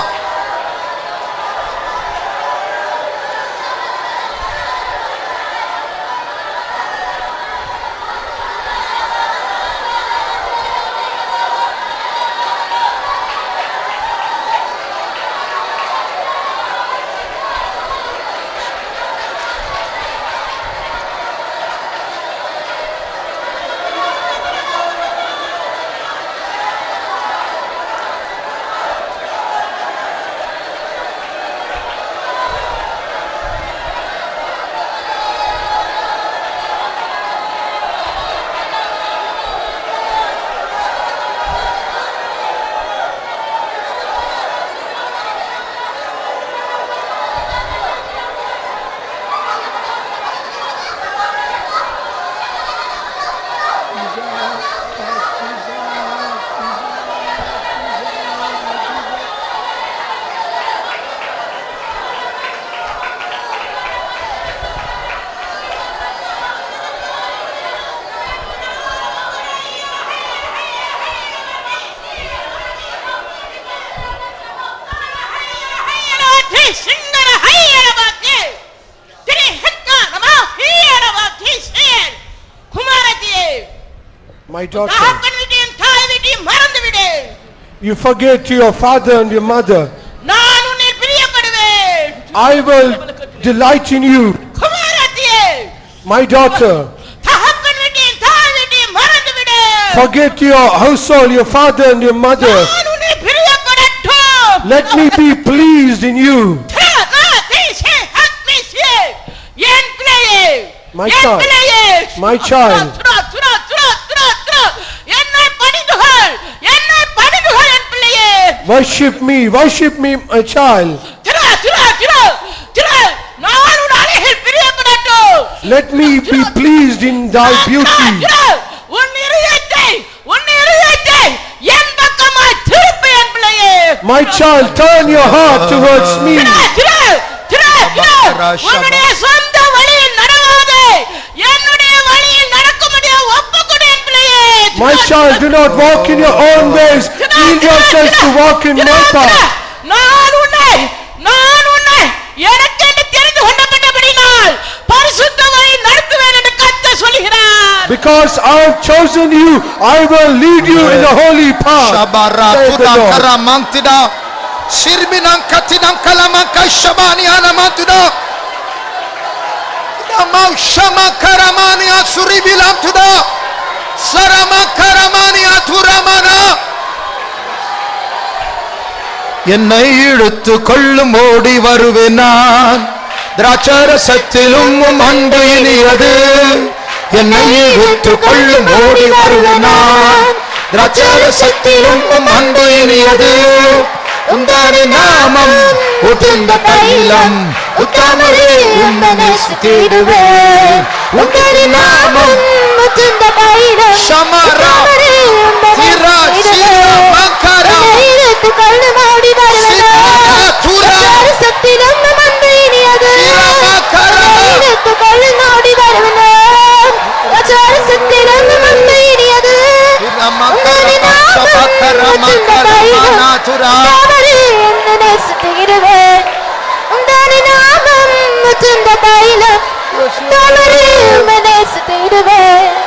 My daughter, you forget your father and your mother. I will delight in you. My daughter, forget your household, your father and your mother. Let me be pleased in you. My child, my child. Worship me, my child. Let me be pleased in thy beauty. My child, turn your heart towards me. My child, do not walk in your own ways. Yield yourself to walk in my path. Because I have chosen you, I will lead you in the holy path. Say the Lord. Sirbinan katinam kalamanka shabaniana mantuda Namau shama karamania suribilam tuda Sarama karamania turamana என்னை இழுத்து கொள்ளும் ஓடி வருவேன் நான் திராட்சரசத்திலும் அன்பு இனியது என்னை இழுத்து கொள்ளும் ஓடி வருவேன் நான் திராட்சரசத்திலும் அன்பு இனியது உந்தாரி நாமம் உதிர்ந்த தைலம் உத்தாமரை உந்தனை சுத்திடுவே உந்தாரி நாமம் உதிர்ந்த தைலம் ஷமரா திரா சிரா மகரா கண்ணு மூடி வருவனோ சத்திலும் வந்து இனியது கண்ணு மூடி வருவனோ சத்திலும் வந்து இனியது என்ன நேசித்திடுவேன் உண்டான நாமம் முச்சுந்த தைலம் நேசித்திடுவேன்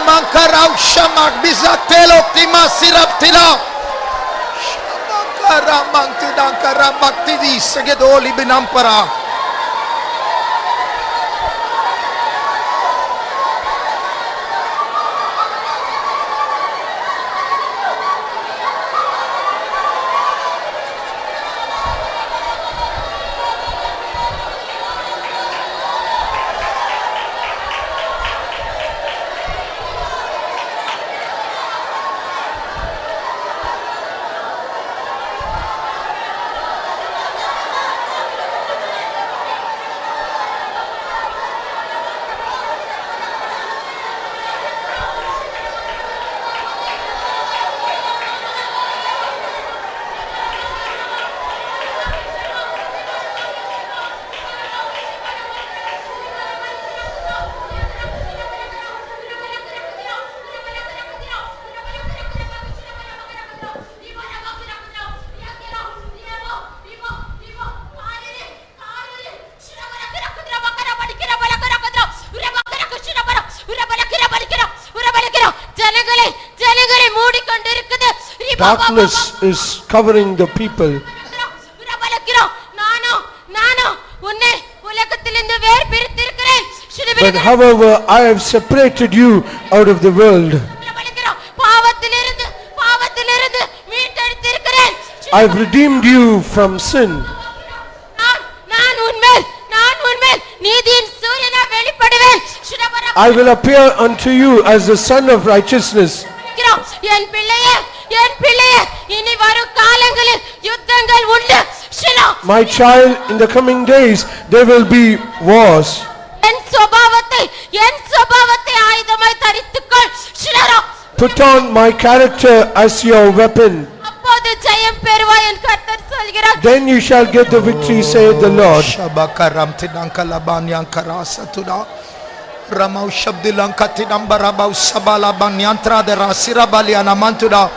Makarau shamak bizatelo tima sirap tila shamakara mangtidang karabakti di sagedoli binampara Darkness is covering the people. But however, I have separated you out of the world. I have redeemed you from sin. I will appear unto you as the Son of Righteousness. My child, in the coming days there will be wars. Put on my character as your weapon. Then you shall get the victory, saith the Lord. Ramau Shabdilankati Nambarabau Sabala Banyantra de Rasirabaliana Mantuda.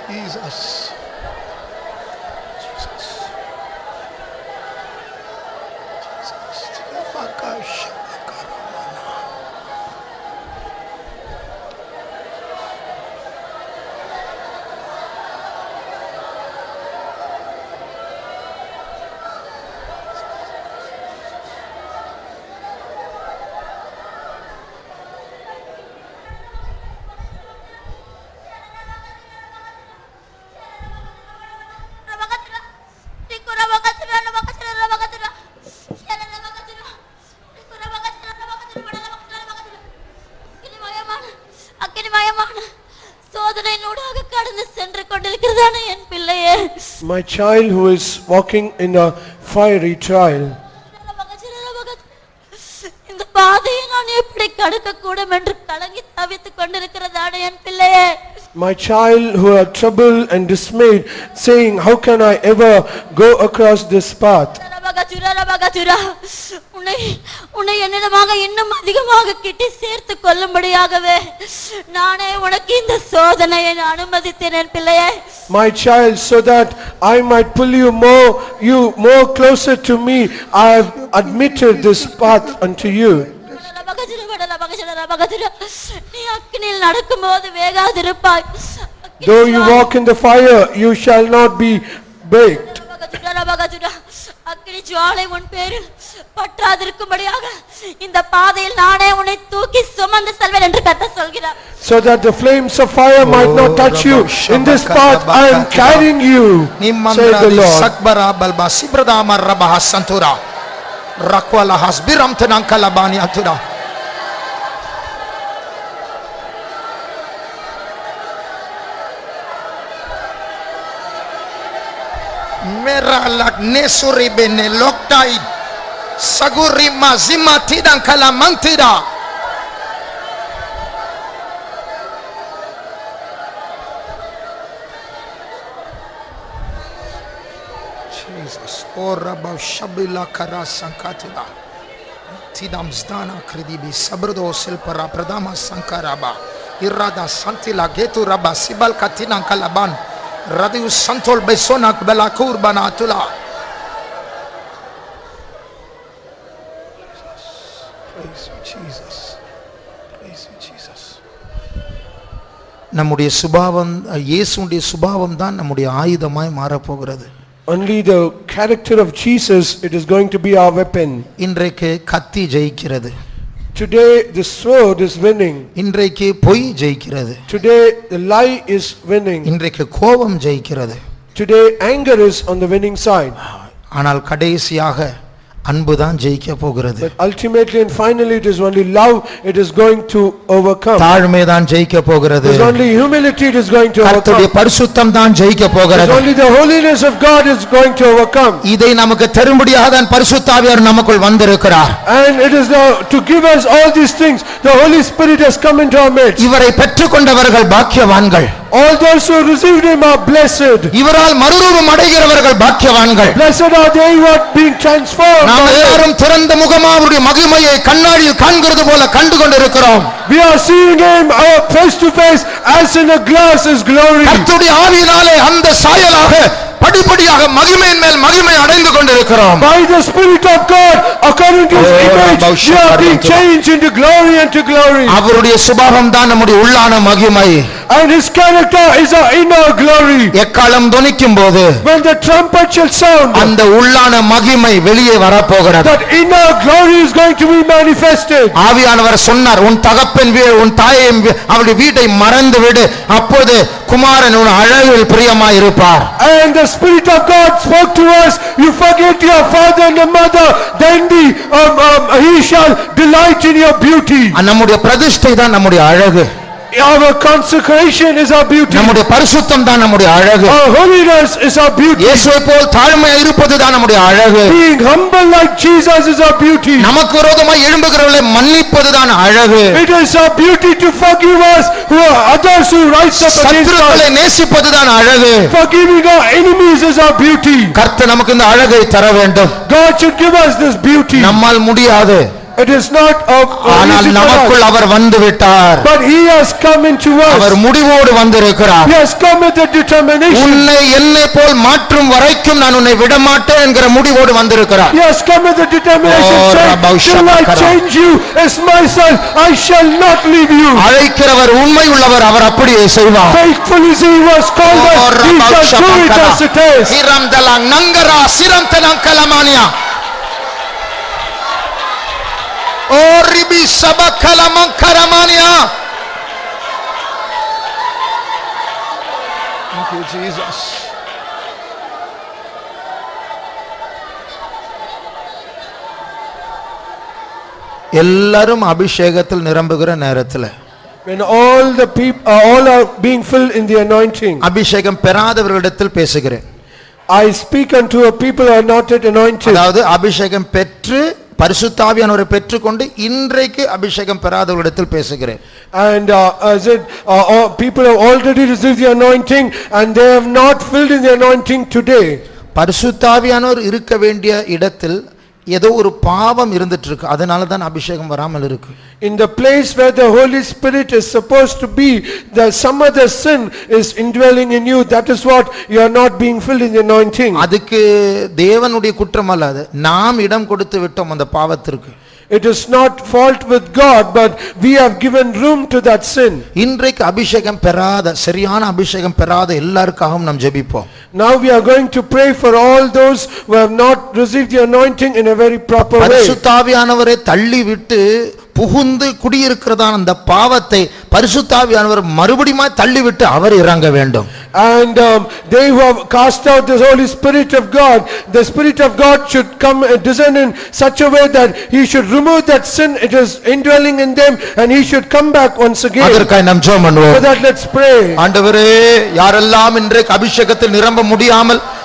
Jesus. My child who is walking in a fiery trial. My child who are troubled and dismayed, saying, how can I ever go across this path? உன்னை என்னிடமாக இன்னும் அதிகமாக கிட்டி சேர்த்து கொள்ளும்படியாகவே நானே உனக்கு இந்த சோதனையை அனுமதித்தேன் என் பிள்ளையே. My child, so that I might pull you more closer to me, I have admitted this path unto you. நீ அக்கினியில் நடக்கும்போது வேகாதிருப்பாய். Though you walk in the fire, you shall not be baked. அக்கினி ஜுவாலை உன் பேரில் பற்றாதிருக்கும்படியாக இந்த பாதையில் நானே உன்னை தூக்கி சுமந்து செல்வேன் என்று கர்த்தர் சொல்கிறார். So that the flames of fire might not touch you. In this path I am carrying you, says the Lord. Sakbara balba sibradama rabaha santura rakwala hasbiram tanankala bani atura. Mera lak nesuri bene loktai saguri mazima tidan kalamantida. Jesus, ora ba shabila kara sankatida. Tidam zdana kredibi sabrdo silpara pradama sankaraba. Irada santila getu raba sibal katinan kalaban. Radius santol besonak belakur banatula. Praise you, Jesus. Praise you, Jesus. நம்முடைய சுபாவம் இயேசுவுடைய சுபாவம் தான் நம்முடைய ஆயுதமாய் மாறப் போகிறது. Only the character of Jesus, it is going to be our weapon. இன்றைக்கு கத்தி ஜெயிக்கிறது. Today the sword is winning. இன்றைக்கு பொய் ஜெயிக்கிறது. Today the lie is winning. இன்றைக்கு கோபம் ஜெயிக்கிறது. Today anger is on the winning side. ஆனால் கடைசியாக அன்புதான் ஜெயிக்க போகிறது. But ultimately and finally it is only love it is going to overcome. தாழ்மை தான் ஜெயிக்க போகிறது. It is only humility it is going to கர்த்தருடைய overcome. பரிசுத்தம் தான் ஜெயிக்க It is போகிறது. only the holiness of God is going to overcome. இதை நமக்கு தரும்படியாக தான் பரிசுத்த ஆவியார் நமக்குள் வந்திருக்கிறார். And it is to give us all these things the Holy Spirit has come into our midst. இவரை பெற்றுக்கொண்டவர்கள் பாக்கியவான்கள். All those who received him are blessed. இவரால் மறுரூபம் அடைகிறவர்கள் பாக்கியவான்கள். Blessed are they who are being transformed. நாம் எல்லாரும் திறந்த முகமா அவருடைய மகிமையை கண்ணாடியில் காண்கிறது போல கண்டு கொண்டிருக்கிறோம். We are seeing him face to face as in a glass his glory. கர்த்தருடைய ஆவியினாலே அந்த சாயலாக படிப்படியாக மகிமையின் மேல் மகிமை அடைந்து கொண்டிருக்கிறோம். By the Spirit of God, according to his image, we are being changed into glory and to glory. அவருடைய சுபாவம் தான் நம்முடைய உள்ளான மகிமை. And his character is our inner glory. எக்காலம் தொனிக்கும் போது When the trumpet shall sound, அந்த உள்ளான மகிமை வெளியே வரப்போகிறது. that inner glory is going to be manifested. ஆவியானவர் சொன்னார், உன் தகப்பன் உன் தாயை அவருடைய வீட்டை மறந்து விடு, அப்போது குமாரன் உன் அழகில் பிரியமாய் இருப்பார். And the Spirit of God spoke to us, you forget your father and your mother, then he shall delight in your beauty. நம்முடைய பிரதிஷ்டை தான் நம்முடைய அழகு. Our consecration is our beauty. நம்முடைய பரிசுத்தம் தான் நம்முடைய அழகு. Our holiness is our beauty. இயேசுவை போல் தாழ்மையாக இருப்பது தான் நம்முடைய அழகு. Being humble like Jesus is our beauty. நமக்கு விரோதமாய் எழும்புகிறவர்களை மன்னிப்பது தான் அழகு. It is our beauty to forgive us who are others who rise up against சத்துருக்களை us. நேசிப்பது தான் அழகு. Forgiving our enemies is our beauty. கர்த்தர் நமக்கு இந்த அழகை தர வேண்டும். God should give us this beauty. நம்மால் முடியாது. It is not ஆனால் easy for நமக்குள் us. அவர் வந்து விட்டார். But he has come into our us. முடிவோடு வந்திருக்கிறார். He has come with a determination. உன்னை என்னை போல் மாற்றும் வரைக்கும் நான் உன்னை விட மாட்டேன் என்கிற முடிவோடு வந்திருக்கிறார். He has come with a determination Oh, saying, Rabbi till I Shabakara. change you as myself, I shall not leave you. அழைக்கிறவர் உண்மை உள்ளவர், அவர் அப்படியே செய்வார். Faithful is he who has called Oh, us, he Rabbi shall do it Shabakara. as it is. Hiram dalang nangara siram tenang kalamania. Oh ribi sabak kalamang karamania. Thank you, Jesus. எல்லாரும் அபிஷேகத்தில் நிரம்புகிற நேரத்தில் When all the people all are being filled in the anointing, அபிஷேகம் பெறாதவர்களிடத்தில் பேசுகிறேன். I speak unto a people who are not yet anointed. அதாவது அபிஷேகம் பெற்று பரிசுத்த ஆவியானவரை பெற்றுக்கொண்டு இன்றைக்கு அபிஷேகம் பெறாதவர்களிடத்தில் பேசுகிறேன். And people have already received the anointing and they have not filled in the anointing today. பரிசுத்த ஆவியானவர் இருக்க வேண்டிய இடத்தில் ஏதோ ஒரு பாவம் இருந்துட்டு இருக்கு, அதனால தான் அபிஷேகம் வராமல் இருக்கு. In the place where the Holy Spirit is supposed to be, some other sin is indwelling in you. That is what you are not being filled in the anointing. அதுக்கு தேவனுடைய குற்றம் அல்ல, அது நாம் இடம் கொடுத்து விட்டோம் அந்த பாவத்திற்கு. It is not fault with God, but we have given room to that sin. இன்றைக்கு அபிஷேகம் பெறாத, சரியான அபிஷேகம் பெறாத எல்லாருக்காகவும் நாம் ஜெபிப்போம். Now we are going to pray for all those who have not received the anointing in a very proper way. பரிசுத்த ஆவியானவரை தள்ளி விட்டு புகுந்து குடியிருக்கிறதான அந்த பாவத்தை பரிசுத்த ஆவியானவர் மறுபடியும் தள்ளிவிட்டு அவர் இறங்க வேண்டும். And they who have cast out the Holy Spirit of God, the Spirit of God should come and descend in such a way that he should remove that sin, it is indwelling in them, and he should come back once again. அதற்காக நாம் ஜெபம் For பண்ணுவோம். that let's pray. ஆண்டவரே, யாரெல்லாம் இன்றைக்கு அபிஷேகத்தில் நிரம்ப முடியாமல்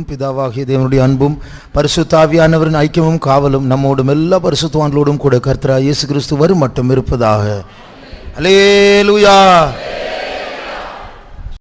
கிருபையும் பிதாவாகிய தேவனுடைய அன்பும் பரிசுத்த ஆவியானவரின் ஐக்கியமும் காவலும் நம்மோடும் எல்லா பரிசுத்தவான்களோடும் கூட கர்த்தராகிய இயேசு கிறிஸ்து வரும் மட்டும் இருப்பதாக. அல்லேலூயா.